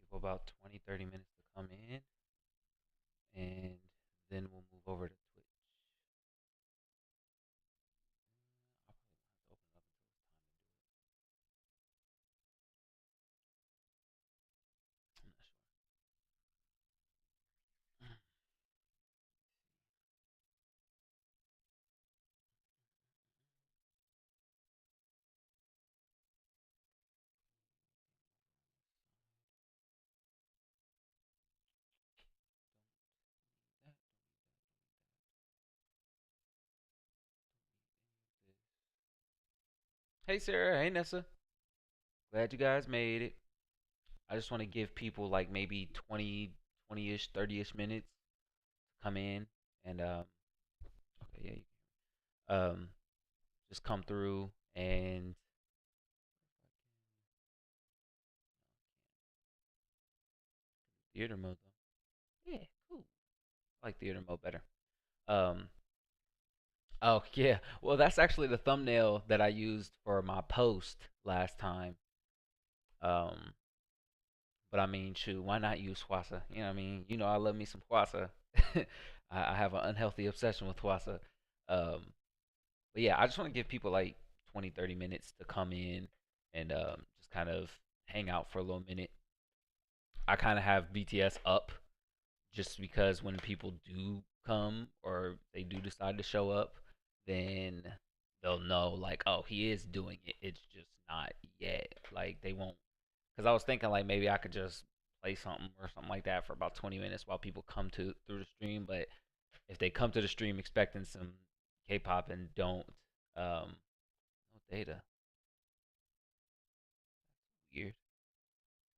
people about 20, 30 minutes to come in, and then we'll move over to Twitch. I'll probably have to open it up until it's time to do it. I'm not sure. Don't need that. Hey Sarah, hey Nessa. Glad you guys made it. I just want to give people like maybe 20, 20-ish, 30-ish minutes to come in and okay, yeah, just come through and theater mode though. Yeah, cool. I like theater mode better. Um, oh yeah. Well, that's actually the thumbnail that I used for my post last time. Um, but I mean, shoot, why not use Swassa? You know what I mean? You know, I love me some Swassa. I have an unhealthy obsession with Swassa. Um, but yeah, I just want to give people like 20, 30 minutes to come in and just kind of hang out for a little minute. I kind of have BTS up just because when people do come or they do decide to show up, then they'll know like, oh, he is doing it. It's just not yet. Like they won't. Because I was thinking like maybe I could just play something or something like that for about 20 minutes while people come to through the stream. But if they come to the stream expecting some K-pop and don't, no data, weird.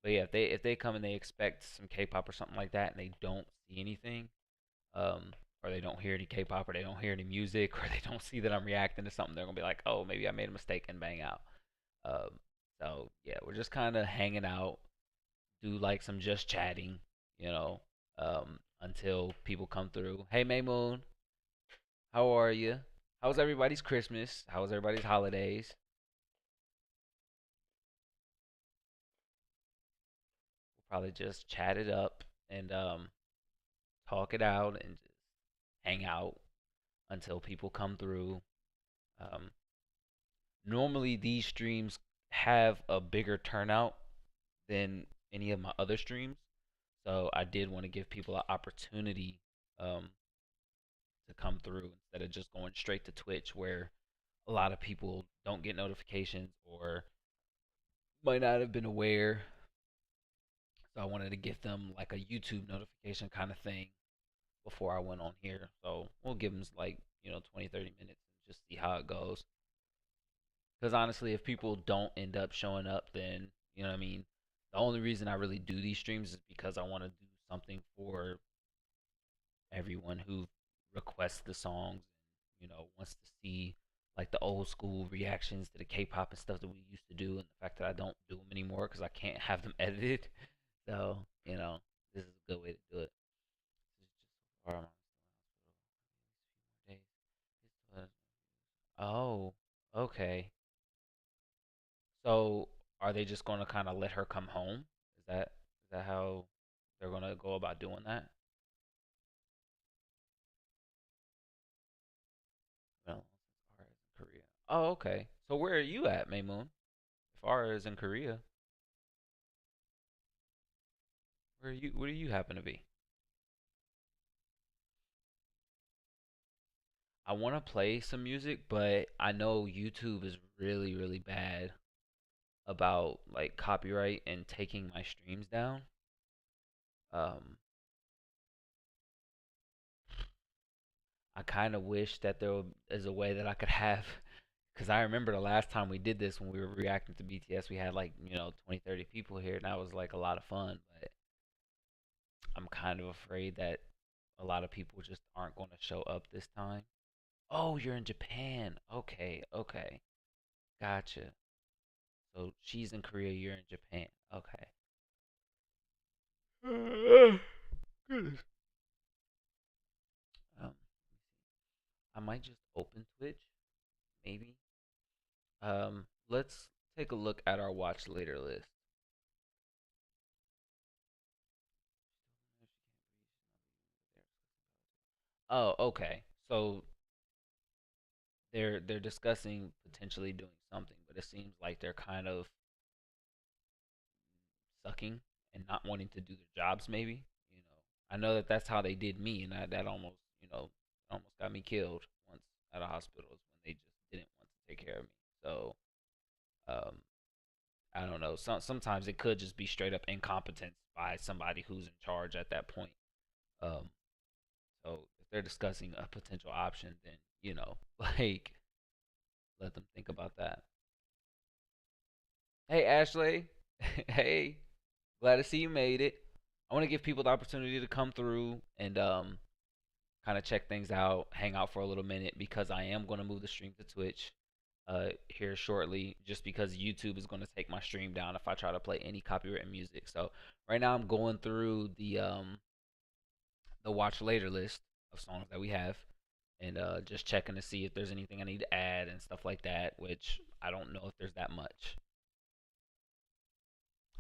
But yeah, if they come and they expect some K-pop or something like that and they don't see anything, um, or they don't hear any K-pop, or they don't hear any music, or they don't see that I'm reacting to something, they're gonna be like, "Oh, maybe I made a mistake," and bang out. Um, so yeah, we're just kind of hanging out, do like some just chatting, you know, until people come through. Hey, Maymoon, how are you? How's everybody's Christmas? How's everybody's holidays? We'll probably just chat it up and talk it out and just hang out until people come through. Um, Normally these streams have a bigger turnout than any of my other streams. So I did want to give people an opportunity um, to come through instead of just going straight to Twitch, where a lot of people don't get notifications or might not have been aware. So I wanted to give them like a YouTube notification kind of thing before I went on here. So we'll give them like, 20, 30 minutes and just see how it goes. Because honestly, if people don't end up showing up, then you know what I mean. The only reason I really do these streams is because I want to do something for everyone who requests the songs and wants to see like the old school reactions to the K-pop and stuff that we used to do, and the fact that I don't do them anymore because I can't have them edited. So this is a good way to do it. This is just so far. I'm still in the hospital. Oh, okay. So are they just going to kind of let her come home? Is that how they're going to go about doing that? No, since Ara is in Korea. Oh, okay. So where are you at, Maymoon? If Ara is in Korea, where do you happen to be? I want to play some music, but I know YouTube is really, really bad about like copyright and taking my streams down. Um, I kind of wish that there is a way that I could have, because I remember the last time we did this when we were reacting to BTS, we had like, 20, 30 people here, and that was like a lot of fun. But I'm kind of afraid that a lot of people just aren't going to show up this time. Oh, you're in Japan. Okay, okay. Gotcha. So she's in Korea, you're in Japan. Okay. Goodness. Um, I might just open Twitch, maybe. Let's take a look at our watch later list. Oh, okay. So they're discussing potentially doing something, but it seems like they're kind of sucking and not wanting to do their jobs. Maybe I know that that's how they did me, and that almost almost got me killed once at a hospital is when they just didn't want to take care of me. So um, I don't know. Sometimes it could just be straight up incompetence by somebody who's in charge at that point. Um, so if they're discussing a potential option, then like let them think about that. Hey Ashley, hey, glad to see you made it. I want to give people the opportunity to come through and kind of check things out, hang out for a little minute because I am going to move the stream to Twitch here shortly, just because YouTube is going to take my stream down if I try to play any copyrighted music. So right now I'm going through the watch later list of songs that we have, and just checking to see if there's anything I need to add and stuff like that. Which I don't know if there's that much.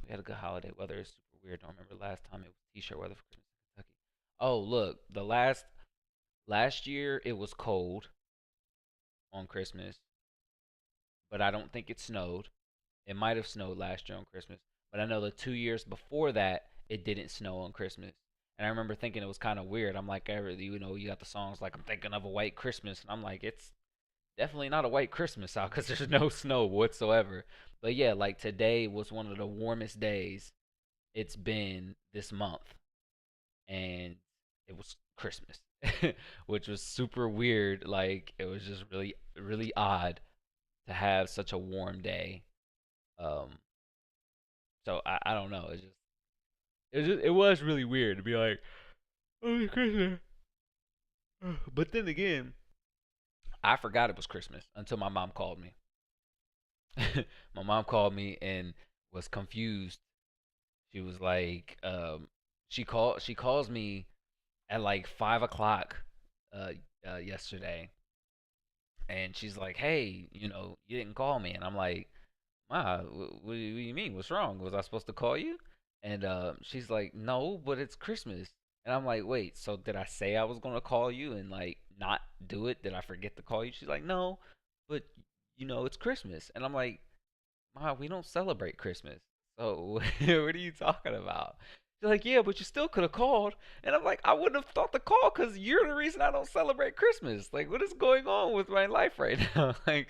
We had a good holiday weather. It's super weird. Don't remember last time it was t-shirt weather for Christmas in Kentucky. Oh look, the last year it was cold on Christmas, but I don't think it snowed. It might have snowed last year on Christmas, but I know the 2 years before that it didn't snow on Christmas. And I remember thinking it was kind of weird. I'm like, you got the songs like I'm thinking of a white Christmas, and I'm like, it's definitely not a white Christmas out because there's no snow whatsoever. But yeah, like today was one of the warmest days it's been this month, and it was Christmas, which was super weird. Like it was just really, really odd to have such a warm day. Um, so I don't know. It was really weird to be like, oh, it's Christmas. But then again, I forgot it was Christmas until my mom called me. My mom called me and was confused. She was like, she calls me at like 5 o'clock uh, yesterday, and she's like, "Hey, you didn't call me," and I'm like, "Ma, what do you mean? What's wrong? Was I supposed to call you?" And she's like, "No, but it's Christmas." And I'm like, "Wait, so did I say I was gonna call you and like not do it? Did I forget to call you?" She's like, "No, but it's Christmas." And I'm like, "Ma, we don't celebrate Christmas. So what are you talking about?" She's like, "Yeah, but you still could have called." And I'm like, "I wouldn't have thought to call because you're the reason I don't celebrate Christmas. Like, what is going on with my life right now? Like,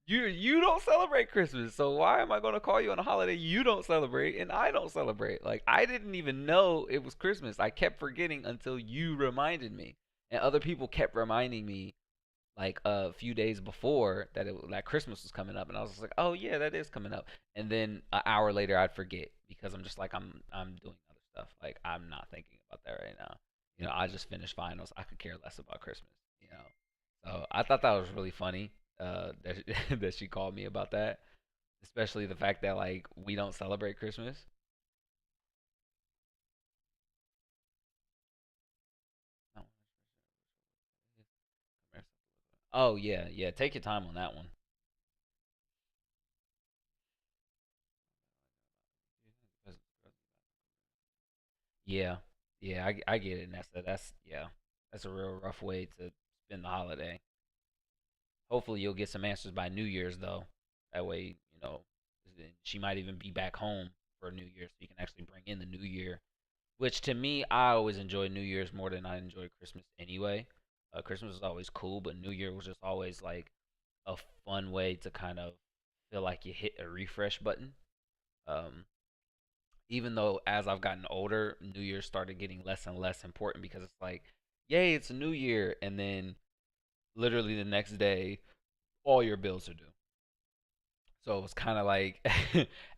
you don't celebrate Christmas, so why am I going to call you on a holiday you don't celebrate and I don't celebrate? Like, I didn't even know it was Christmas. I kept forgetting until you reminded me, and other people kept reminding me like a few days before that Christmas was coming up, and I was just like, oh yeah, that is coming up. And then an hour later, I'd forget because I'm just like I'm doing other stuff. Like I'm not thinking about that right now. I just finished finals. I could care less about Christmas. You know, so I thought that was really funny. That that she called me about that, especially the fact that like we don't celebrate Christmas. Oh yeah, yeah. Take your time on that one. Yeah, yeah, I get it, Nessa. That's a real rough way to spend the holiday. Hopefully, you'll get some answers by New Year's, though. That way, she might even be back home for New Year's, so you can actually bring in the New Year. Which to me, I always enjoy New Year's more than I enjoy Christmas anyway. Christmas is always cool, but New Year was just always like a fun way to kind of feel like you hit a refresh button. Um, Even though as I've gotten older, New Year started getting less and less important because it's like, yay, it's a new year, and then literally the next day, all your bills are due. So it was kind of like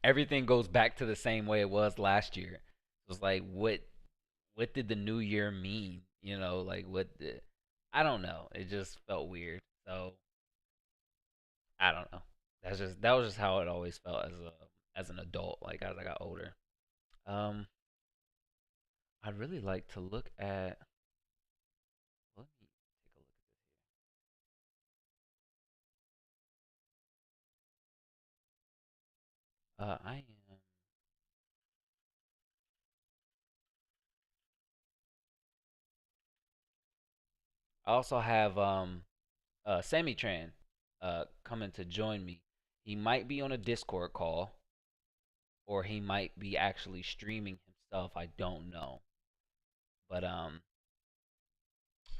everything goes back to the same way it was last year. It was like, what did the new year mean? Like I don't know. It just felt weird. So I don't know. That was just how it always felt as an adult, like as I got older. Um, I'd really like to look at. Let me take a look I am. I also have Sammy Tran coming to join me. He might be on a Discord call, or he might be actually streaming himself. I don't know, but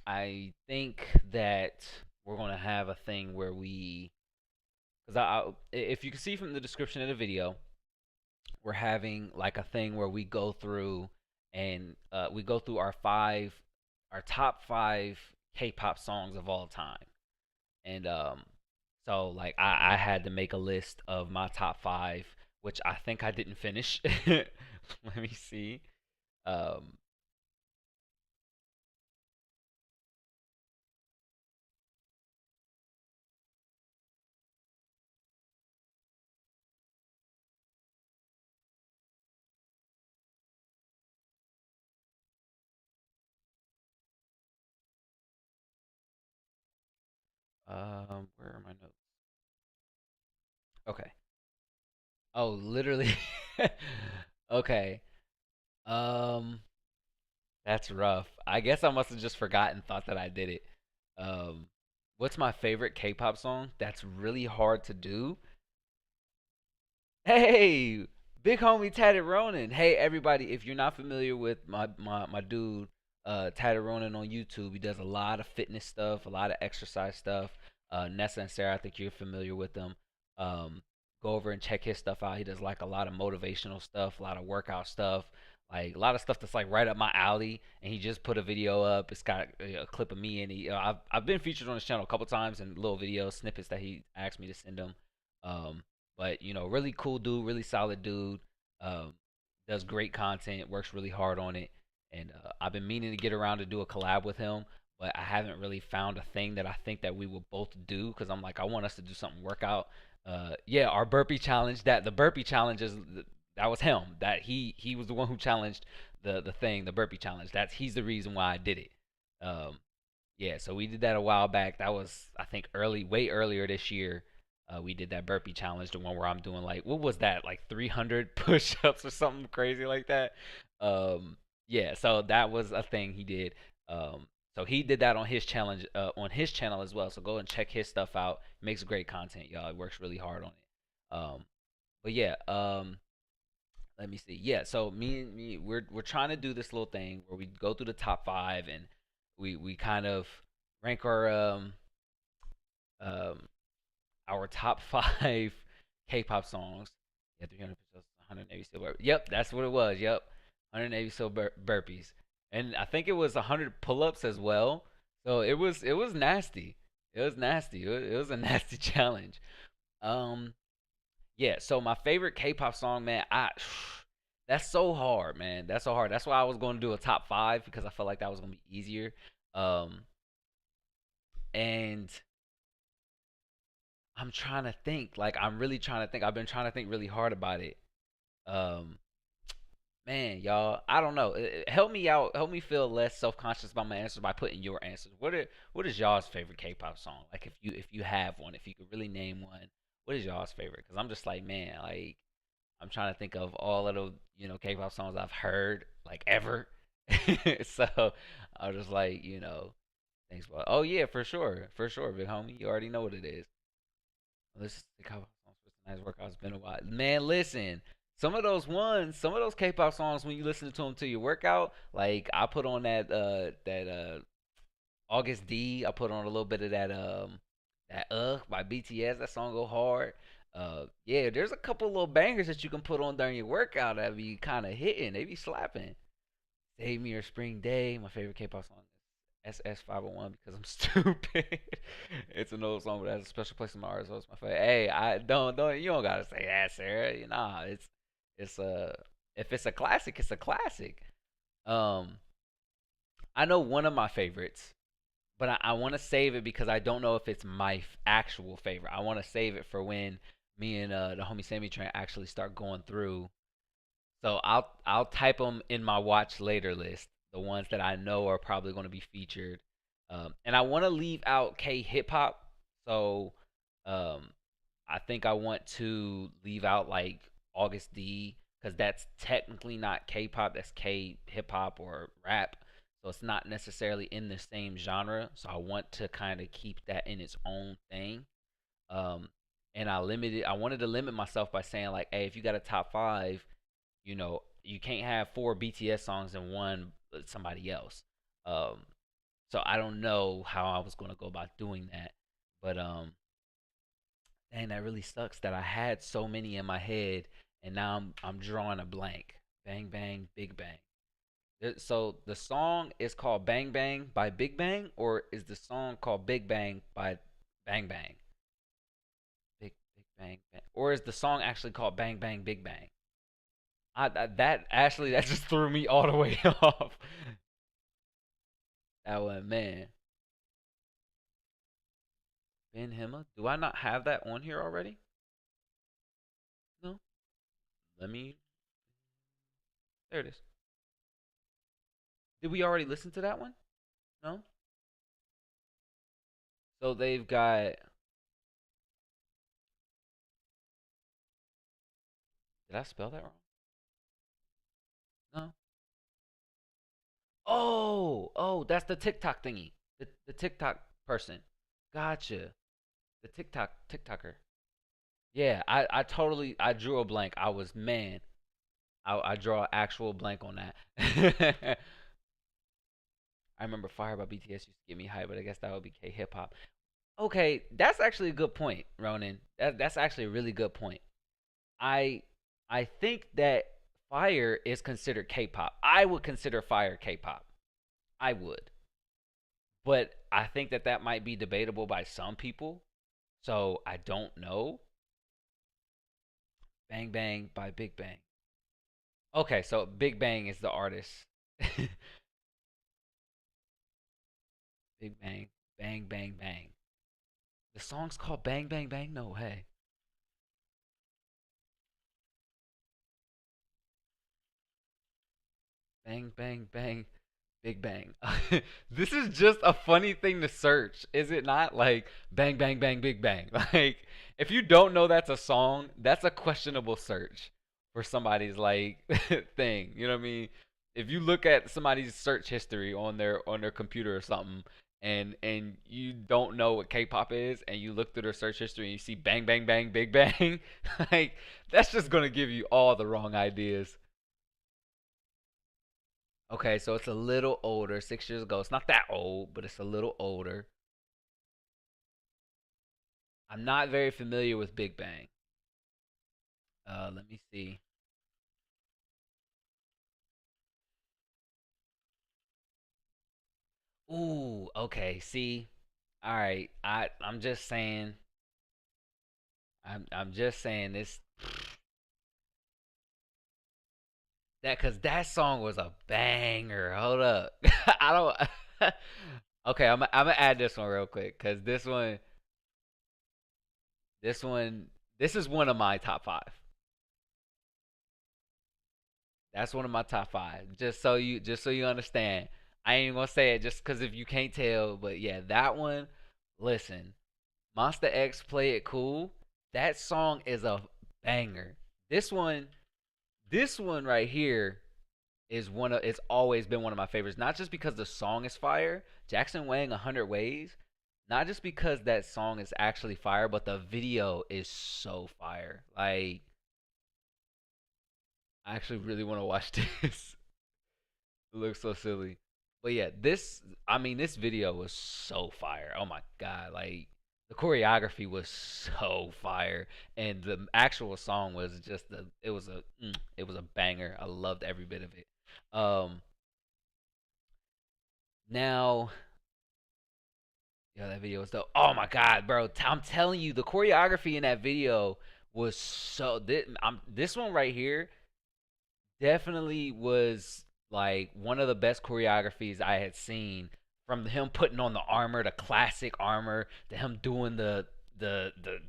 I think that we're gonna have a thing where we, because if you can see from the description of the video, we're having like a thing where we go through and we go through our top five K-pop songs of all time, and so like I had to make a list of my top five, which I think I didn't finish. Let me see. Um, where are my notes? Okay. Oh, literally. Okay. Um, that's rough. I guess I must have just forgotten, thought that I did it. Um, what's my favorite K-pop song? That's really hard to do. Hey, big homie Tatted Ronan. Hey, everybody, if you're not familiar with my dude, Tatted Ronan on YouTube, he does a lot of fitness stuff, a lot of exercise stuff. Nessa and Sarah, I think you're familiar with them. Um, go over and check his stuff out. He does like a lot of motivational stuff, a lot of workout stuff, like a lot of stuff that's like right up my alley. And he just put a video up. It's got a clip of me, and I've been featured on his channel a couple times in little video snippets that he asked me to send him. Um, but really cool dude, really solid dude. Um, does great content, works really hard on it, and I've been meaning to get around to do a collab with him, but I haven't really found a thing that I think that we will both do because I'm like I want us to do something workout. Yeah, our burpee challenge. That the burpee challenge is that was him. That he was the one who challenged the burpee challenge. He's the reason why I did it. Um, yeah, so we did that a while back. That was I think way earlier this year. We did that burpee challenge, the one where I'm doing like what was that, like 300 push-ups or something crazy like that. Um, yeah, so that was a thing he did. So he did that on his channel as well. So go and check his stuff out. He makes great content, y'all. He works really hard on it. But yeah, let me see. Yeah, so me, we're trying to do this little thing where we go through the top five and we kind of rank um our top five K-pop songs. Yeah, 300 push-ups, 180 still burpees. Yep, that's what it was. Yep, 180 still burpees, and I think it was 100 pull-ups as well. So it was nasty. It was nasty. It was a nasty challenge. Um, yeah. So my favorite K-pop song, man, that's so hard, man. That's so hard. That's why I was going to do a top five because I felt like that was going to be easier. Um, and I'm trying to think. Like I'm really trying to think. I've been trying to think really hard about it. Um, man, y'all, I don't know. Help me out. Help me feel less self-conscious about my answers by putting your answers. What is y'all's favorite K-pop song? Like if you have one, if you could really name one, what is y'all's favorite? Because I'm just like, man, like I'm trying to think of all of the K-pop songs I've heard like ever. So I was just like, thanks, but oh yeah, for sure, big homie, you already know what it is. Listen to K-pop songs for tonight's workout. It's been a while. Man, listen. Some of those K-pop songs, when you listen to them to your workout, like I put on that August D. I put on a little bit of that by BTS. That song go hard. Yeah, there's a couple little bangers that you can put on during your workout that be kind of hitting. They be slapping. Save Me or Spring Day. My favorite K-pop song is SS501 because I'm stupid. It's an old song, but it has a special place in my heart, so it's my favorite. Hey, I don't you don't gotta say that, Sarah. Nah, it's if it's a classic, it's a classic. Um, I know one of my favorites, but I want to save it because I don't know if it's my actual favorite. I want to save it for when me and the homie Sammy Tran actually start going through, so I'll type them in my watch later list, the ones that I know are probably going to be featured. And I want to leave out K hip hop. So um, I think I want to leave out like August D because that's technically not K-pop. That's K hip hop or rap. So it's not necessarily in the same genre. So I want to kind of keep that in its own thing. Um, and I wanted to limit myself by saying like, hey, if you got a top five, you can't have four BTS songs and one somebody else. Um, so I don't know how I was going to go about doing that, but dang, that really sucks that I had so many in my head and now I'm drawing a blank. Bang Bang Big Bang. So the song is called Bang Bang by Big Bang, or is the song called Big Bang by Bang Bang? Big Bang Bang, or is the song actually called Bang Bang Big Bang? That actually that just threw me all the way off. That one, man. Ben Hima. Do I not have that on here already? No. Let me. There it is. Did we already listen to that one? No. So they've got. Did I spell that wrong? No. Oh, that's the TikTok thingy. The TikTok person. Gotcha. The TikToker. Yeah, I totally I drew a blank. I was man. I draw an actual blank on that. I remember Fire by BTS used to get me hype, but I guess that would be K hip hop. Okay, that's actually a good point, Ronan. That's actually a really good point. I I think that Fire is considered K-pop. I would consider Fire K-pop. I would, but I think that that might be debatable by some people. So I don't know. Bang Bang by Big Bang. Okay, so Big Bang is the artist. Big Bang, Bang Bang Bang. The song's called Bang Bang Bang. No, hey. Bang Bang Bang. Big Bang. This is just a funny thing to search, is it not? Like Bang Bang Bang Big Bang. Like if you don't know that's a song, that's a questionable search for somebody's like thing. You know what I mean? If you look at somebody's search history on their computer or something, and you don't know what K-pop is, and you look through their search history and you see Bang Bang Bang Big Bang, like that's just gonna give you all the wrong ideas. Okay, so it's a little older, 6 years ago. It's not that old, but it's a little older. I'm not very familiar with Big Bang. Let me see. Ooh, okay. See, all right. I'm just saying. I'm just saying this that because that song was a banger. Hold up, I don't. Okay, I'm gonna add this one real quick because this one, this is one of my top five. That's one of my top five. Just so you understand. I ain't gonna say it just because if you can't tell, but yeah, that one. Listen, Monster X Play It Cool. That song is a banger. This one, this one right here is one of. It's always been one of my favorites. Not just because the song is fire. Jackson Wang 100 Ways. Not just because that song is actually fire, but the video is so fire. Like I actually really want to watch this. It looks so silly. But yeah, I mean this video was so fire. Oh my god, like the choreography was so fire and the actual song was just it was a banger. I loved every bit of it. Um now yeah, that video was dope. Oh my god, bro. I'm telling you the choreography in that video was this one right here definitely was like one of the best choreographies I had seen from him putting on the armor, the classic armor, to him doing the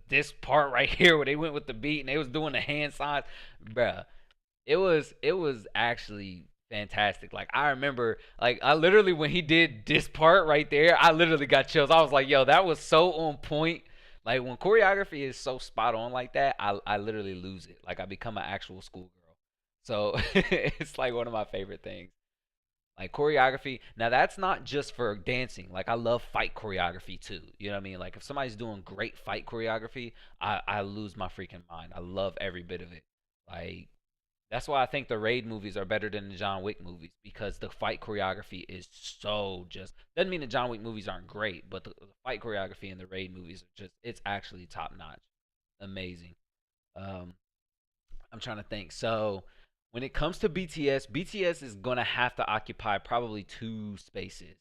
this part right here where they went with the beat and they was doing the hand signs, bruh. It was actually fantastic. Like I remember, like I literally when he did this part right there, I literally got chills. I was like, yo, that was so on point. Like when choreography is so spot on like that, I literally lose it. Like I become an actual schoolgirl. So it's like one of my favorite things. Like choreography. Now that's not just for dancing. Like I love fight choreography too. You know what I mean? Like if somebody's doing great fight choreography, I lose my freaking mind. I love every bit of it. Like that's why I think the Raid movies are better than the John Wick movies because the fight choreography is so just doesn't mean the John Wick movies aren't great, but the fight choreography in the Raid movies are just it's actually top notch, amazing. Um, I'm trying to think. So when it comes to BTS, BTS is gonna have to occupy probably two spaces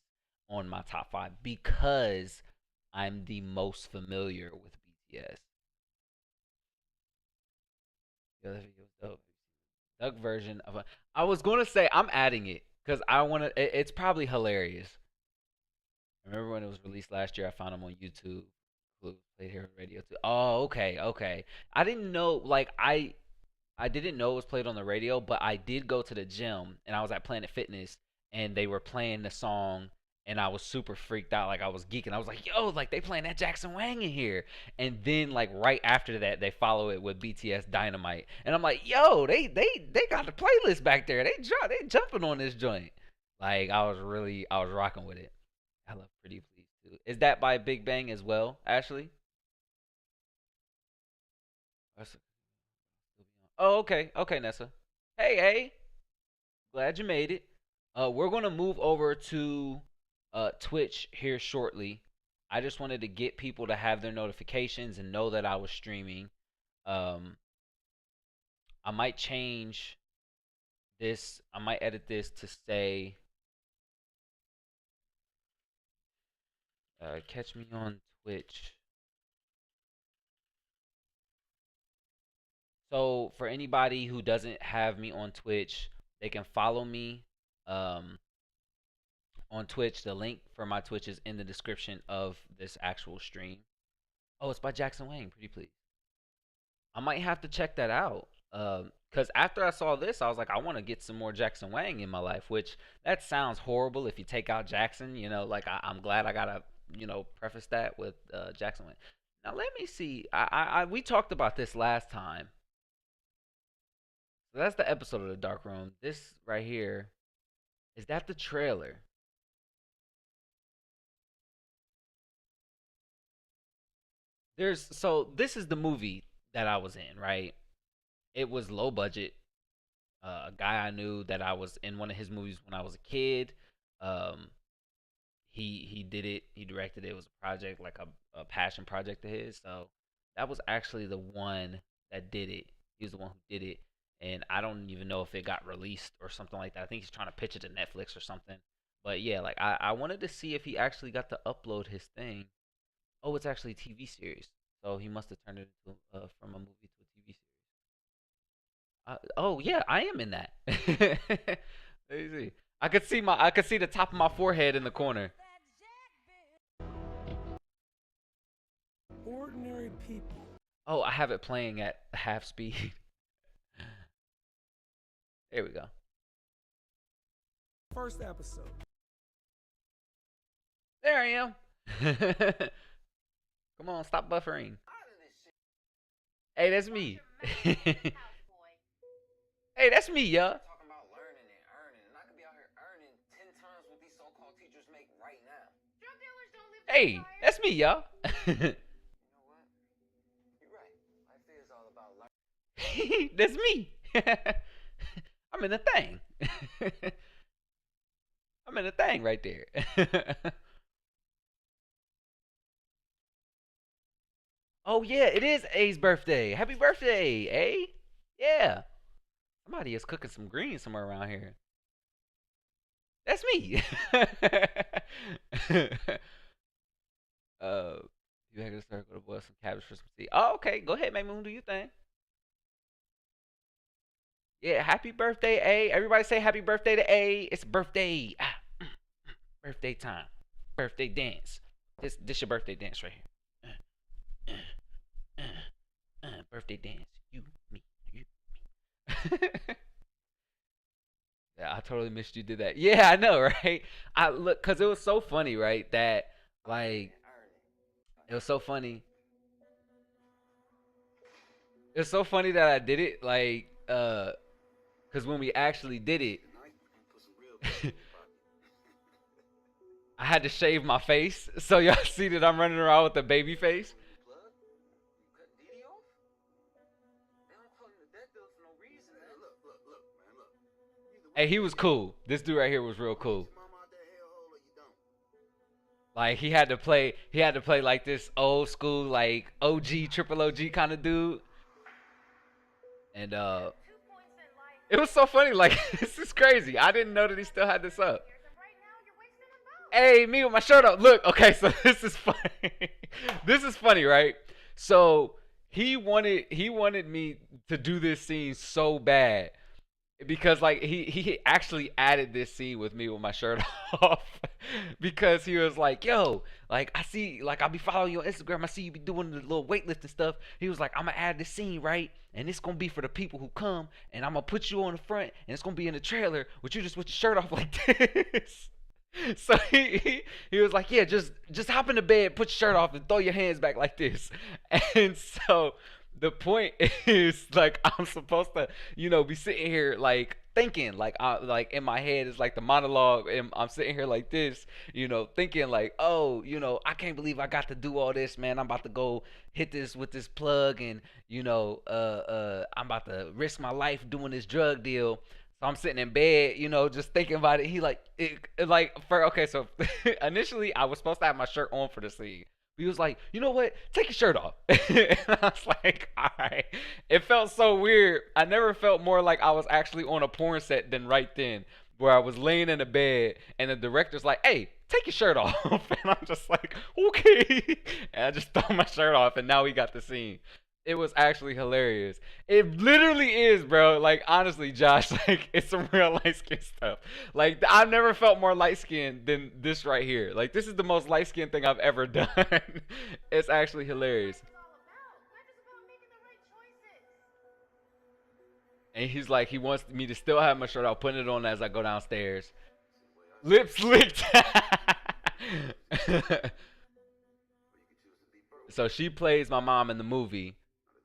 on my top five because I'm the most familiar with BTS. The other video was dope. Duck version of a. I was gonna say I'm adding it because I wanna. It's probably hilarious. I remember when it was released last year. I found them on YouTube. Played here on radio too. Oh, okay, okay. I didn't know. Like I didn't know it was played on the radio, but I did go to the gym and I was at Planet Fitness and they were playing the song and I was super freaked out. Like I was geeking. I was like, yo, like they playing that Jackson Wang in here. And then like right after that, they follow it with BTS Dynamite. And I'm like, yo, they got the playlist back there. They jumping on this joint. Like I was rocking with it. I love Pretty Please too. Is that by Big Bang as well, Ashley? Oh, okay. Okay, Nessa. Hey, hey. Glad you made it. We're gonna move over to Twitch here shortly. I just wanted to get people to have their notifications and know that I was streaming. Um, I might change this. I might edit this to say, "Catch me on Twitch." So for anybody who doesn't have me on Twitch, they can follow me um, on Twitch. The link for my Twitch is in the description of this actual stream. Oh, it's by Jackson Wang. Pretty please. I might have to check that out. Because after I saw this, I was like, I want to get some more Jackson Wang in my life, which that sounds horrible if you take out Jackson. You know, like I'm glad I gotta, preface that with Jackson Wang. Now let me see. We talked about this last time. So that's the episode of the Dark Room. This right here is that the trailer. This is the movie that I was in, right? It was low budget. A guy I knew that I was in one of his movies when I was a kid. Um, he did it. He directed it. It was a project like a passion project of his. So that was actually the one that did it. He was the one who did it, and I don't even know if it got released or something like that. I think he's trying to pitch it to Netflix or something. But yeah, like I wanted to see if he actually got to upload his thing. Oh, it's actually a TV series. So he must have turned it into from a movie to a TV series. Oh yeah, I am in that. Let me see. I could see the top of my forehead in the corner. Ordinary people. Oh, I have it playing at half speed. There we go. First episode. There I am. Come on, stop buffering. Hey, that's me. Hey, that's me, y'all. Talking about learning and earning, and I could be out here earning 10 times what these so-called teachers make right now. Drug dealers don't live. Hey, that's me, y'all. You know what? You're right. Life is all about learning. That's me. I'm in the thing. I'm in the thing right there. Oh yeah, it is A's birthday. Happy birthday, A. Yeah. Somebody is cooking some greens somewhere around here. That's me. uh, you had to start to boil some cabbage for some tea. Oh, okay. Go ahead, make Moon, do your thing. Yeah, happy birthday, A. Everybody say happy birthday to A. It's birthday. Birthday time. Birthday dance. This your birthday dance right here. Birthday dance. You, me, you, me. Yeah, I totally missed you did that. Yeah, I know, right? I look cuz it was so funny, right? That like it was so funny. It's so funny that I did it like cuz when we actually did it I had to shave my face, so y'all see that I'm running around with a baby face. Plug? You cut DD off? They don't call him the dead bill for no reason, man. Look, man, look. Either Hey, way, he was cool. This dude right here was real you cool. your mama out that hellhole or you don't. Like he had to play like this old school like OG triple OG kind of dude. And it was so funny. Like this is crazy. I didn't know that he still had this up. Hey, me with my shirt up. Look, okay, so this is funny. This is funny, right? So he wanted me to do this scene so bad because like he actually added this scene with me with my shirt off because he was like, "Yo, like I see, like I'll be following you on Instagram. I see you be doing the little weightlifting stuff." He was like, "I'm gonna add this scene, right? And it's gonna be for the people who come, and I'm gonna put you on the front, and it's gonna be in the trailer with you just with your shirt off like this." So he was like, yeah, just hop in the bed, put your shirt off, and throw your hands back like this. And so the point is like I'm supposed to, be sitting here like thinking, like in my head is like the monologue, and I'm sitting here like this, thinking like, oh, I can't believe I got to do all this, man. I'm about to go hit this with this plug, and I'm about to risk my life doing this drug deal. So I'm sitting in bed, just thinking about it. He like, okay, so initially I was supposed to have my shirt on for the scene. He was like, you know what? Take your shirt off. And I was like, all right. It felt so weird. I never felt more like I was actually on a porn set than right then, where I was laying in the bed and the director's like, hey, take your shirt off. And I'm just like, okay. And I just throw my shirt off, and now we got the scene. It was actually hilarious. It literally is, bro. Like honestly, Josh, like it's some real light skin stuff. Like I've never felt more light skinned than this right here. Like this is the most light skinned thing I've ever done. It's actually hilarious. And he's like, he wants me to still have my shirt out, putting it on as I go downstairs. Lips licked. So she plays my mom in the movie.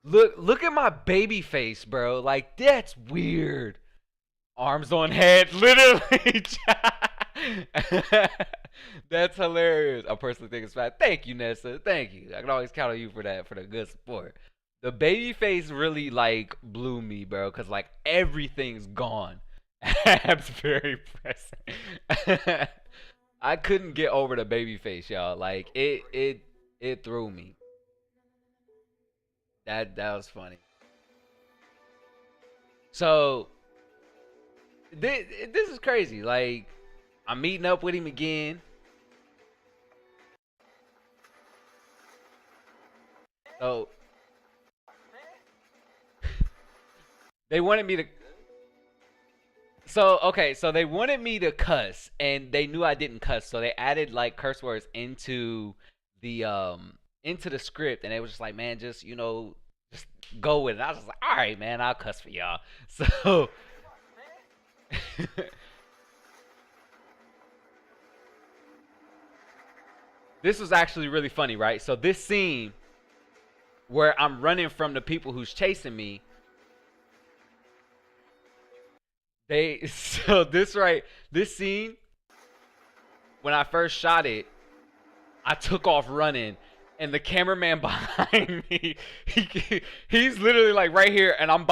Look at my baby face, bro. Like that's weird. Arms on head, literally. That's hilarious. I personally think it's fat. Thank you, Nessa. Thank you. I can always count on you for that, for the good support. The baby face really like blew me, bro, because like everything's gone. Abs very present. I couldn't get over the baby face, y'all. Like it threw me. That was funny. So this is crazy. Like I'm meeting up with him again. So they wanted me to. So okay, so they wanted me to cuss, and they knew I didn't cuss, so they added like curse words into the script, and they was just like, man, just just go with it. I was just like, all right, man, I'll cuss for y'all. So this was actually really funny, right? So this scene where I'm running from the people who's chasing me, so this scene when I first shot it, I took off running, and the cameraman behind me, he's literally like right here, and I'm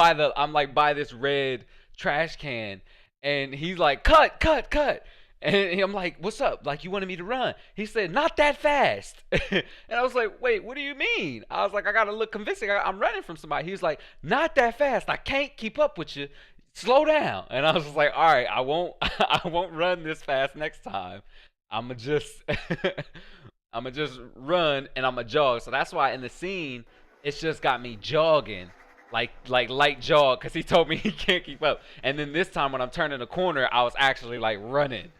like by this red trash can, and he's like, cut, cut, cut. And I'm like, what's up? Like, you wanted me to run? He said, not that fast. And I was like, wait, what do you mean? I was like, I gotta look convincing. I'm running from somebody. He was like, not that fast. I can't keep up with you. Slow down. And I was just like, all right, I won't, I won't run this fast next time. I'ma just, I'ma just run, and I'ma jog. So that's why in the scene, it's just got me jogging, like light jog, because he told me he can't keep up. And then this time when I'm turning the corner, I was actually like running.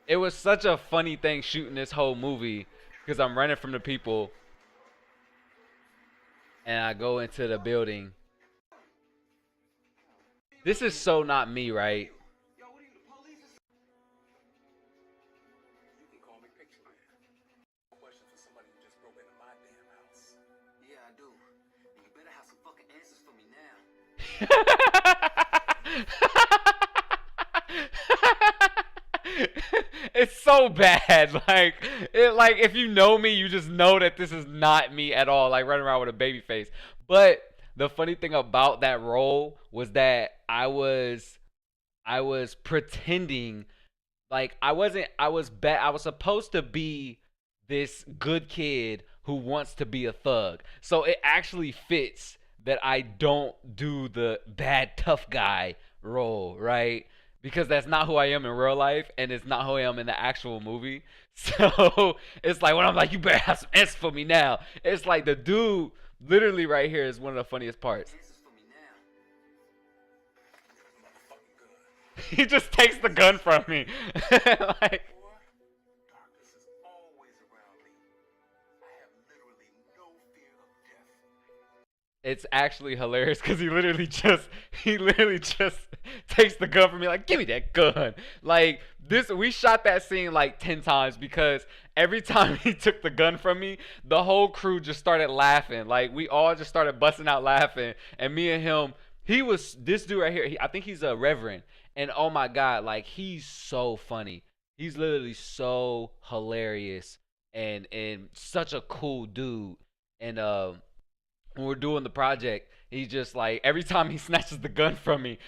It was such a funny thing shooting this whole movie, because I'm running from the people, and I go into the building. This is so not me, right? Yo, what are you, the police? You can call me Picture Man. Question for somebody who just broke into my damn house. Yeah, I do. And you better have some fucking answers for me now. It's so bad. Like if you know me, you just know that this is not me at all. Like running around with a baby face. But the funny thing about that role was that I was pretending like I wasn't. I was bad. I was supposed to be this good kid who wants to be a thug. So it actually fits that I don't do the bad tough guy role, right? Because that's not who I am in real life, and it's not who I am in the actual movie. So it's like when I'm like, you better have some S for me now. It's like the dude, literally right here, is one of the funniest parts. Answers for me now. Motherfucking good. He just takes the gun from me. Like, Boy, darkness is always around me. I have literally no fear of death. it's actually hilarious because he literally just takes the gun from me like give me that gun like this we shot that scene like 10 times because every time he took the gun from me the whole crew just started laughing like we all just started busting out laughing and me and him he was this dude right here I think he's a reverend and oh my god like he's so funny he's literally so hilarious and such a cool dude and when we're doing the project, he's just like every time he snatches the gun from me,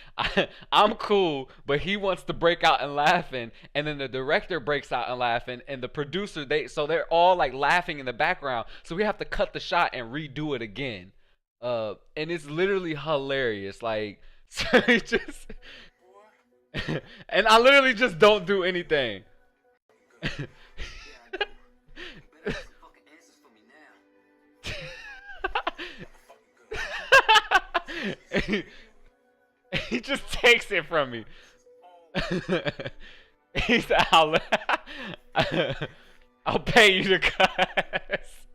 I'm cool, but he wants to break out and laughing, and then the director breaks out and laughing, and the producer they're all like laughing in the background, so we have to cut the shot and redo it again, and it's literally hilarious, like so he just, Boy, and I literally just don't do anything. good. Yeah, I do. You better have some fucking answers for me now. he, he just takes it from me. He's I'll, I'll pay you to cuss.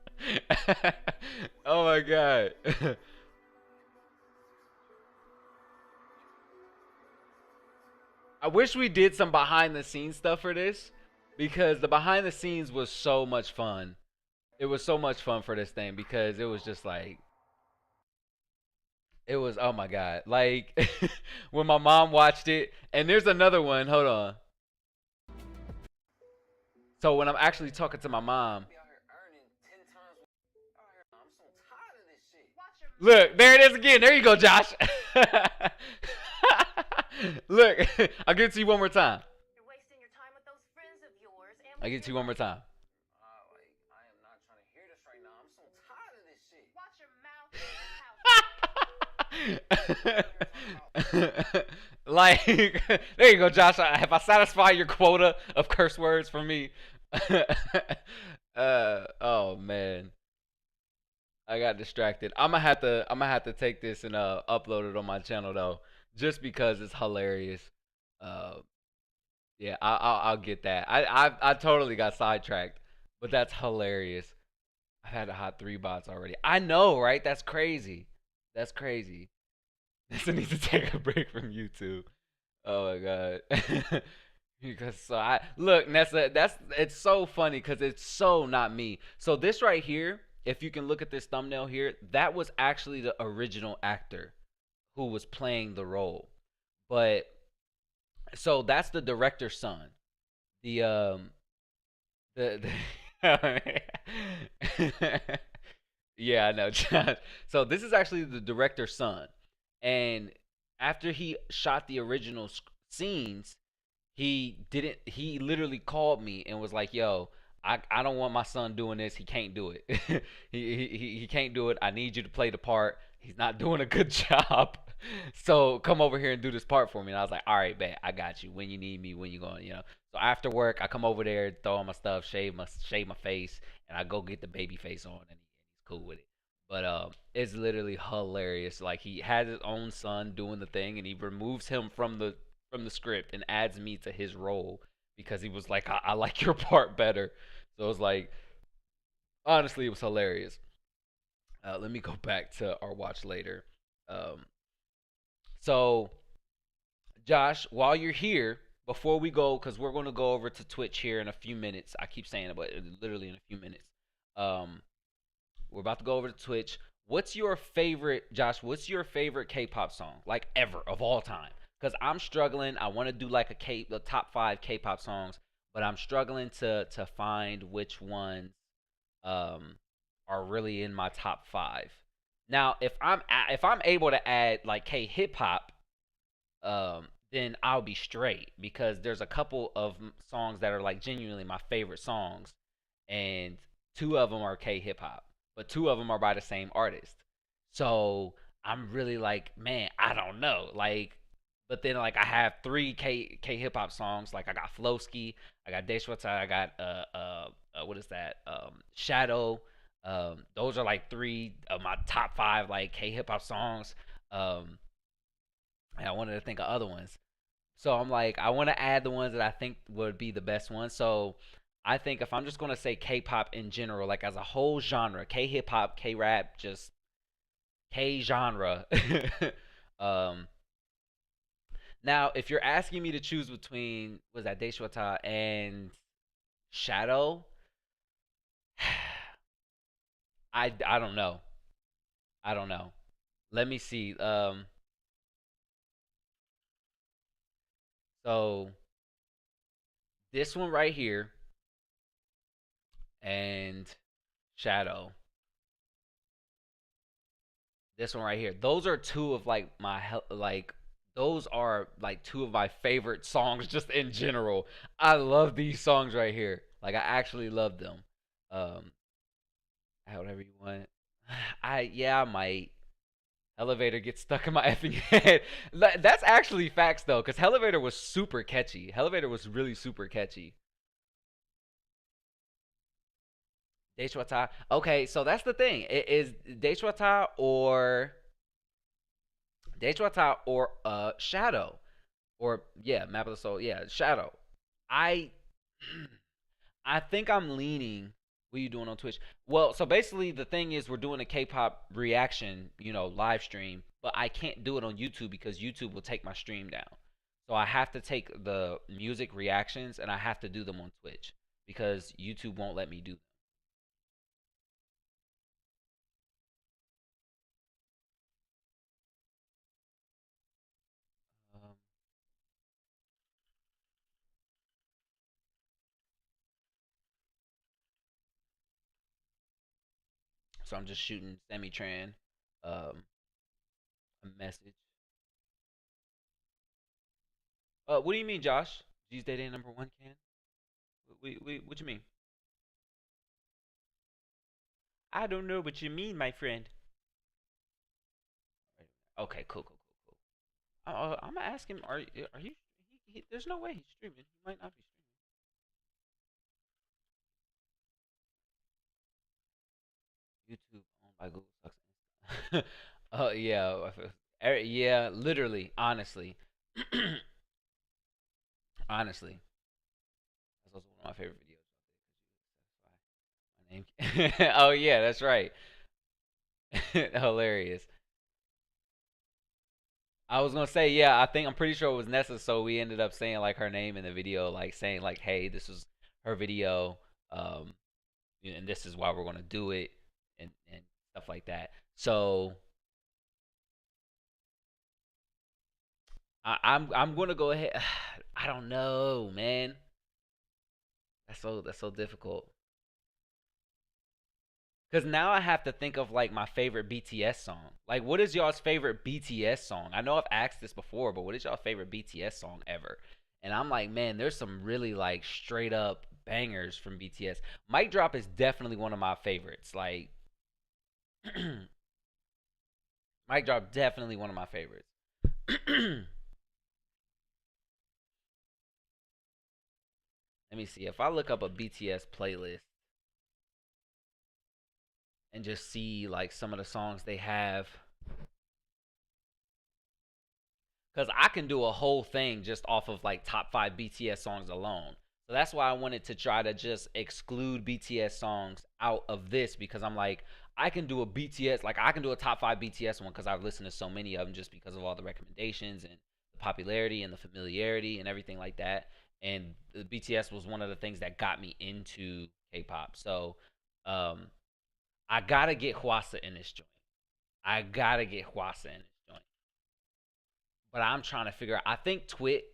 Oh my god. I wish we did some behind the scenes stuff for this because the behind the scenes was so much fun. It was so much fun for this thing because it was just like it was oh my god. Like when my mom watched it and there's another one, hold on. So when I'm actually talking to my mom, Be out here earning 10 times. Out here, I'm so tired of this shit. look, there it is again. There you go, Josh. Look, I'll give it to you one more time. You're wasting your time with those friends of yours. And I'll give it to you one more time. Like, I am not trying to hear this right now. I'm so tired of this shit. watch your mouth. Like, there you go, Josh. Have I satisfied your quota of curse words for me? Oh man, I got distracted. I'm gonna have to take this and upload it on my channel though, just because it's hilarious. Uh, yeah, I'll get that. I totally got sidetracked, but that's hilarious. I've had a hot 3 bots already. I know, right? That's crazy. That's crazy. Nessa needs to take a break from YouTube. Oh my god. Because so I look, Nessa, that's it's so funny because it's so not me. So this right here, if you can look at this thumbnail here, that was actually the original actor who was playing the role. But so that's the director's son. The the yeah, I know. So this is actually the director's son, and after he shot the original scenes, he didn't. He literally called me and was like, "Yo, I don't want my son doing this. He can't do it. he can't do it. I need you to play the part. He's not doing a good job. So come over here and do this part for me." And I was like, "All right, bet. I got you. When you need me, when you going, you know." So after work, I come over there, throw on my stuff, shave my face, and I go get the baby face on, and he's cool with it. But it's literally hilarious. Like he has his own son doing the thing, and he removes him from the script and adds me to his role because he was like, I like your part better. So it was like, honestly, it was hilarious. Let me go back to our watch later. Um, so, Josh, while you're here, before we go, because we're going to go over to Twitch here in a few minutes. I keep saying it, but literally in a few minutes. Um, we're about to go over to Twitch. What's your favorite, Josh? What's your favorite K-pop song, like ever of all time? Because I'm struggling. I want to do like the top 5 K-pop songs. but I'm struggling to find which ones um are really in my top 5. Now, if I'm able to add like K hip hop, then I'll be straight because there's a couple of songs that are like genuinely my favorite songs, and two of them are K hip hop, but two of them are by the same artist. So I'm really like, man, I don't know, like. But then like I have three K hip hop songs. Like I got Flowski, I got Deshwata, I got what is that? Shadow. Those are like three of my top 5 like K hip hop songs. Um, and I wanted to think of other ones. So I'm like, I want to add the ones that I think would be the best ones. So I think if I'm just gonna say K-pop in general, like as a whole genre, K-hip hop, K-rap, just K genre. um, Now, if you're asking me to choose between was that Deshwata and Shadow, I don't know. I don't know. Let me see. So this one right here and Shadow. This one right here. Those are two of like like those are like two of my favorite songs just in general. I love these songs right here. Like I actually love them. Um, However you want. I might. Elevator gets stuck in my effing head. That's actually facts though, because Elevator was super catchy. Elevator was really super catchy. Deshwata. Okay, so that's the thing. It is Deshwata or Shadow. Or yeah, Map of the Soul. Yeah, Shadow. I I think I'm leaning. What are you doing on Twitch? Well, so basically the thing is we're doing a K-pop reaction, live stream, but I can't do it on YouTube because YouTube will take my stream down. So I have to take the music reactions and I have to do them on Twitch because YouTube won't let me do them. Um, so I'm just shooting Sammy Tran a message. What do you mean, Josh? G's dating number one can? What you mean? I don't know what you mean, my friend. Okay, cool, cool, cool, cool. I'm gonna ask him. Are you? There's no way he's streaming. He might not be streaming. YouTube owned by Google sucks. Oh yeah, yeah. Literally, honestly, honestly, that's also one of my favorite videos. My name. Oh yeah, that's right. Hilarious. I was gonna say, yeah, I'm pretty sure it was Nessa, so we ended up saying like her name in the video, like saying like, hey, this is her video, um, and this is why we're gonna do it, and stuff like that. So I'm gonna go ahead. I don't know, man. That's so difficult. Cause now I have to think of like my favorite BTS song. Like, what is y'all's favorite BTS song? I know I've asked this before, but what is y'all favorite BTS song ever? And I'm like, man, there's some really like straight up bangers from BTS. Mic Drop is definitely one of my favorites. Like, Mic Drop definitely one of my favorites. Let me see if I look up a BTS playlist and just see like some of the songs they have. Because I can do a whole thing just off of like top 5 BTS songs alone. So that's why I wanted to try to just exclude BTS songs out of this because I'm like, I can do a BTS, like I can do a top 5 BTS one because I've listened to so many of them just because of all the recommendations and the popularity and the familiarity and everything like that. And the BTS was one of the things that got me into K-pop. So um, I gotta get Hwasa in this joint. I gotta get Hwasa in this joint. But I'm trying to figure out. I think Twit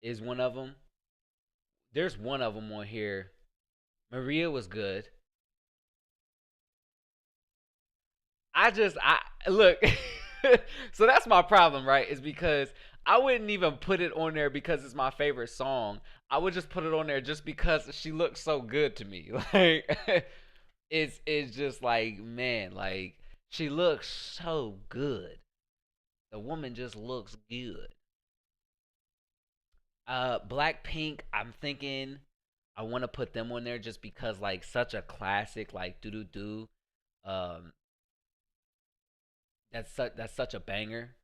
is one of them. There's one of them on here. Maria was good. I look. So that's my problem, right? Is because I wouldn't even put it on there because it's my favorite song. I would just put it on there just because she looks so good to me. Like it's just like, man, like she looks so good. The woman just looks good. Blackpink, I'm thinking I want to put them on there just because like such a classic, like do do do. Um, that's such a banger.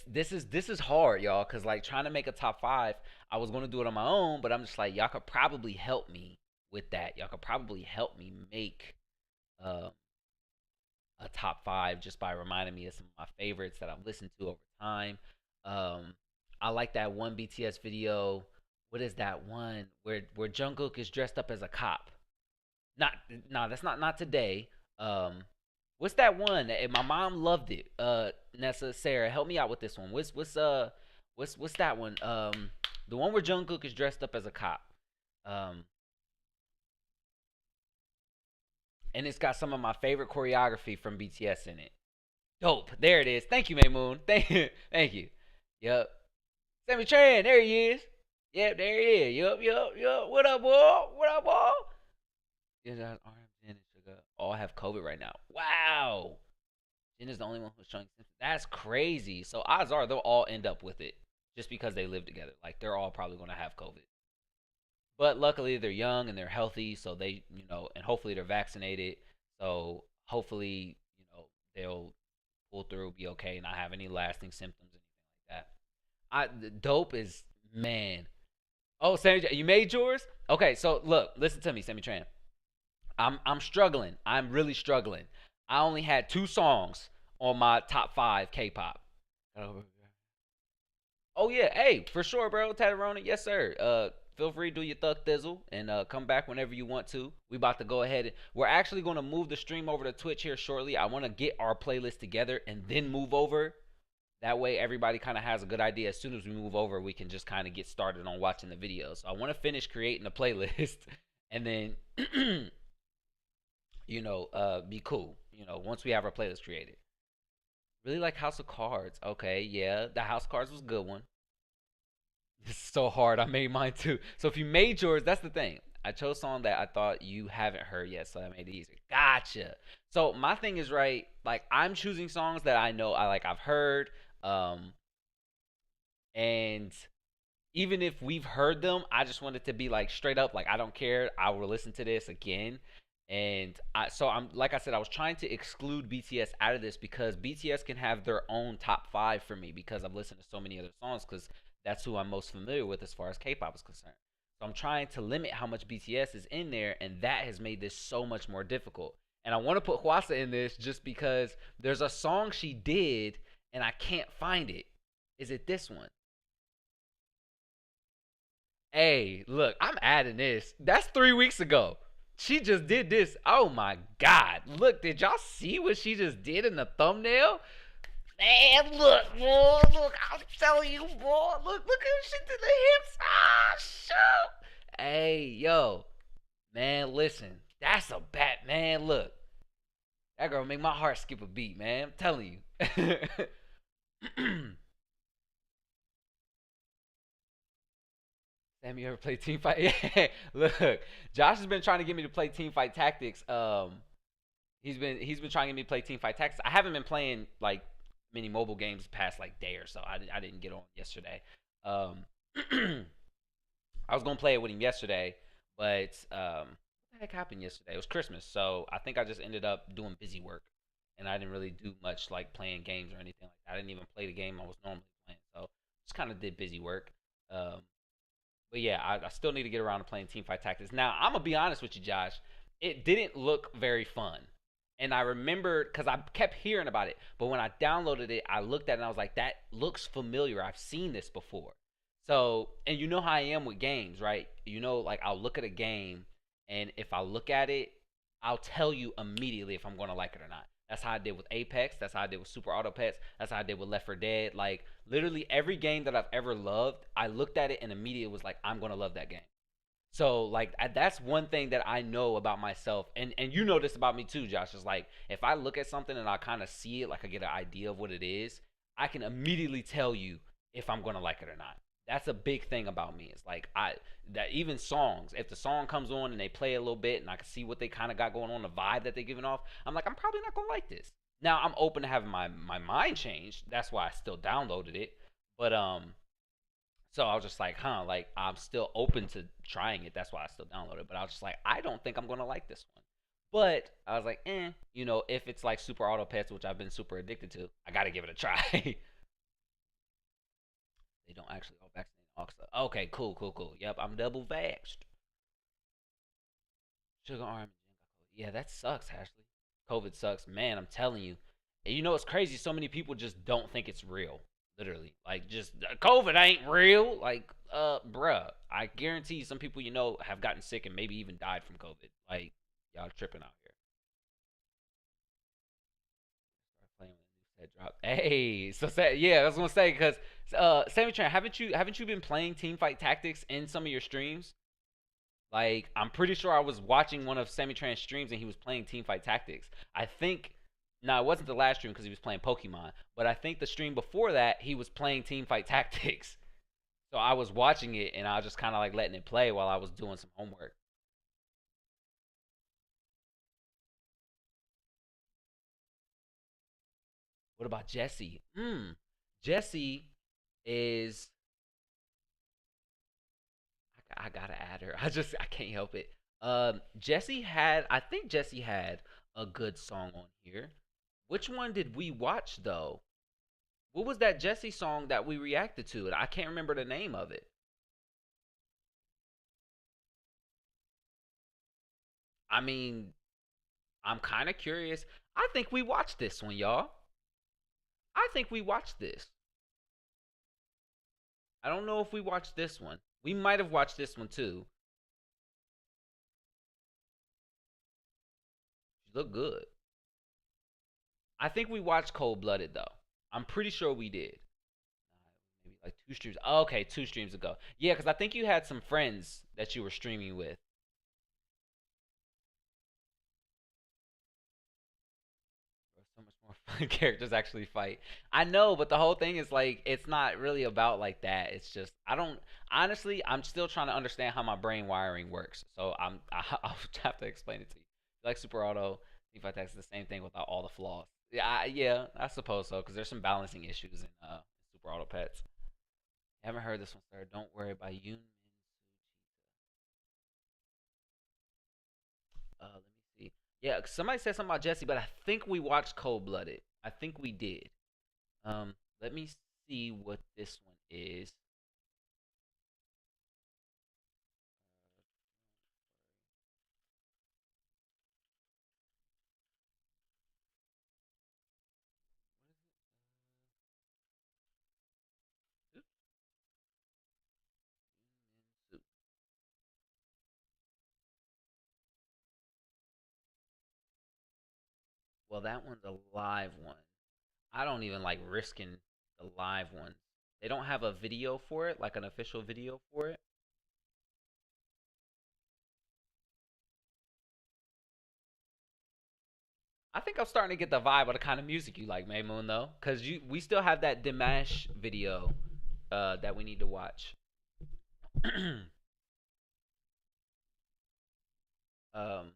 This is hard, y'all, cause like trying to make a top five, I was gonna do it on my own, but I'm just like y'all could probably help me with that. Y'all could probably help me make uh, a top five just by reminding me of some of my favorites that I've listened to over time. Um, I like that one BTS video. What is that one where Jungkook is dressed up as a cop? Not no, that's not today. Um, what's that one? My mom loved it. Nessa, Sarah, help me out with this one. What's that one? The one where Jungkook is dressed up as a cop. Um, and it's got some of my favorite choreography from BTS in it. Dope. There it is. Thank you, Maymoon. Thank you. Thank you. Yep. Sammy Tran, there he is. Yep, there he is. Yup. What up, boy? What up, boy? Yeah, that RM and Sugar all have COVID right now. Wow. Jin is the only one who's showing symptoms. That's crazy. So odds are they'll all end up with it just because they live together. Like they're all probably going to have COVID. But luckily they're young and they're healthy, so they, and hopefully they're vaccinated. So hopefully, they'll pull through, be okay, not have any lasting symptoms, anything like that. The dope is, man. Oh, Sammy, you made yours? Okay, so look, listen to me, Sammy Tran. I'm struggling. I'm really struggling. I only had two songs on my top five K-pop. Oh yeah, hey, for sure, bro. Tatarona, yes sir. Feel free to do your thug thizzle and come back whenever you want to. We about to go ahead and we're actually going to move the stream over to Twitch here shortly. I want to get our playlist together and then move over. That way, everybody kind of has a good idea. As soon as we move over, we can just kind of get started on watching the videos. So I want to finish creating the playlist and then, be cool. Once we have our playlist created. Really like House of Cards. Okay, yeah, the House of Cards was a good one. This is so hard. I made mine too. So if you made yours, that's the thing. I chose a song that I thought you haven't heard yet, so I made it easier. Gotcha. So my thing is right. Like I'm choosing songs that I know I've heard. Um, and even if we've heard them, I just want it to be like straight up. Like I don't care. I will listen to this again. And I'm like I said, I was trying to exclude BTS out of this because BTS can have their own top five for me because I've listened to so many other songs because that's who I'm most familiar with as far as K-pop is concerned. So I'm trying to limit how much BTS is in there, and that has made this so much more difficult. And I want to put Hwasa in this just because there's a song she did, and I can't find it. Is it this one? Hey, look, I'm adding this. That's 3 weeks ago. She just did this. Oh my God. Look, did y'all see what she just did in the thumbnail? Man, look, boy. Look, I'm telling you, boy. Look at she did the hips. Ah, shoot. Hey, yo. Man, listen. That's a bat, man. Look. That girl make my heart skip a beat, man. I'm telling you. Sammy ever play team fight? Yeah. Look, Josh has been trying to get me to play team fight tactics. He's been trying to get me to play team fight tactics. I haven't been playing like many mobile games the past like day or so. I didn't get on yesterday. Um, I was gonna play it with him yesterday, but what the heck happened yesterday? It was Christmas, so I think I just ended up doing busy work, and I didn't really do much like playing games or anything like that. I didn't even play the game I was normally playing, so just kind of did busy work. Um, but yeah, I still need to get around to playing Teamfight Tactics. Now, I'm gonna be honest with you, Josh. It didn't look very fun, and I remembered because I kept hearing about it. But when I downloaded it, I looked at it and I was like, "That looks familiar. I've seen this before." So, and you know how I am with games, right? Like I'll look at a game, and if I look at it, I'll tell you immediately if I'm gonna like it or not. That's how I did with Apex. That's how I did with Super Auto Pets. That's how I did with Left 4 Dead. Like literally every game that I've ever loved, I looked at it and immediately was like, I'm gonna love that game. So like that's one thing that I know about myself, and you know this about me too, Josh. Is like if I look at something and I kind of see it, like I get an idea of what it is, I can immediately tell you if I'm gonna like it or not. That's a big thing about me. It's like I that even songs, if the song comes on and they play a little bit and I can see what they kind of got going on, the vibe that they're giving off, I'm like I'm probably not gonna like this. Now I'm open to having my mind changed. That's why I still downloaded it. But so I was just like, like I'm still open to trying it. That's why I still download it. But I was just like, I don't think I'm gonna like this one. But I was like, if it's like Super Auto Pets, which I've been super addicted to, I gotta give it a try. They don't actually all vaccinate Oxa. Okay, cool, cool, cool. Yep, I'm double vaxxed. Sugar arm. Yeah, that sucks, Ashley. COVID sucks, man. I'm telling you. And you know what's crazy? So many people just don't think it's real. Literally, like just COVID ain't real. Like, bruh, I guarantee you some people have gotten sick and maybe even died from COVID. Like, y'all tripping out here. Start playing when the new set drop. Hey, so yeah, I was gonna say because Sammy Tran, haven't you been playing Teamfight Tactics in some of your streams? Like, I'm pretty sure I was watching one of Sammy Tran's streams and he was playing Teamfight Tactics. I think, no, it wasn't the last stream because he was playing Pokemon, but I think the stream before that he was playing Teamfight Tactics. So I was watching it and I was just kind of like letting it play while I was doing some homework. What about Jesse? Jesse is. I gotta add her. I can't help it. I think Jesse had a good song on here. Which one did we watch though? What was that Jesse song that we reacted to? I can't remember the name of it. I mean, I'm kind of curious. I think we watched this one, y'all. I think we watched this. I don't know if we watched this one. We might have watched this one too. She looked good. I think we watched Cold Blooded though. I'm pretty sure we did. Maybe like two streams. Oh, okay, two streams ago. Yeah, because I think you had some friends that you were streaming with. So much more fun characters actually fight. I know, but the whole thing is like it's not really about like that. It's just I don't honestly. I'm still trying to understand how my brain wiring works. So I'll have to explain it to you. Like Super Auto, if I text the same thing without all the flaws. Yeah, I suppose so because there's some balancing issues in Super Auto Pets. Haven't heard this one, sir. Don't worry about you. Let me see. Yeah, somebody said something about Jesse, but I think we watched Cold Blooded. I think we did. Let me see what this one is. Well, that one's a live one. I don't even like risking the live ones. They don't have a video for it, like an official video for it. I think I'm starting to get the vibe of the kind of music you like, Maymoon, though, because we still have that Dimash video that we need to watch. um,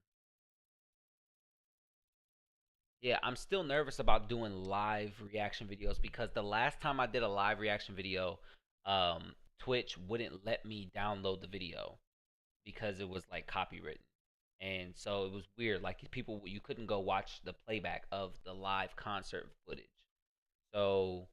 Yeah, I'm still nervous about doing live reaction videos because the last time I did a live reaction video, Twitch wouldn't let me download the video because it was like copywritten. And so it was weird. Like people, you couldn't go watch the playback of the live concert footage. So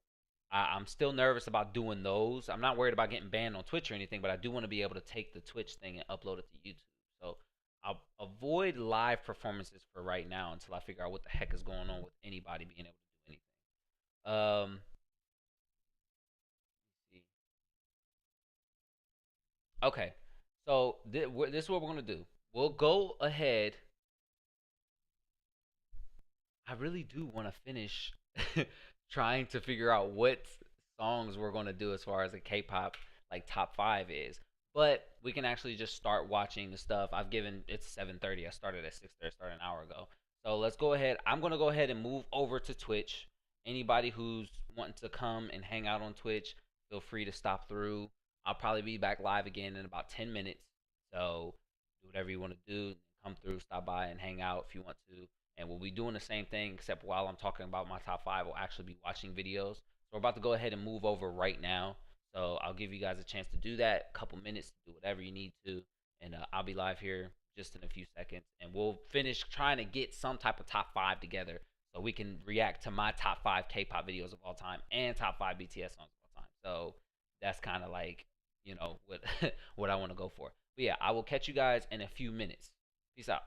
I'm still nervous about doing those. I'm not worried about getting banned on Twitch or anything, but I do want to be able to take the Twitch thing and upload it to YouTube. So I'll avoid live performances for right now until I figure out what the heck is going on with anybody being able to do anything. Let's see. Okay, so this is what we're gonna do. We'll go ahead. I really do want to finish trying to figure out what songs we're going to do as far as the K-pop like top 5 is. But we can actually just start watching the stuff. I've given it's 7:30. I started at 6:30, started an hour ago. So let's go ahead. I'm going to go ahead and move over to Twitch. Anybody who's wanting to come and hang out on Twitch, feel free to stop through. I'll probably be back live again in about 10 minutes. So do whatever you want to do. Come through, stop by and hang out if you want to, and we'll be doing the same thing except while I'm talking about my top 5, we'll actually be watching videos. So we're about to go ahead and move over right now. So I'll give you guys a chance to do that, a couple minutes to do whatever you need to, and I'll be live here just in a few seconds, and we'll finish trying to get some type of top 5 together so we can react to my top 5 K-pop videos of all time and top 5 BTS songs of all time. So that's kind of like what what I want to go for. But yeah, I will catch you guys in a few minutes. Peace out.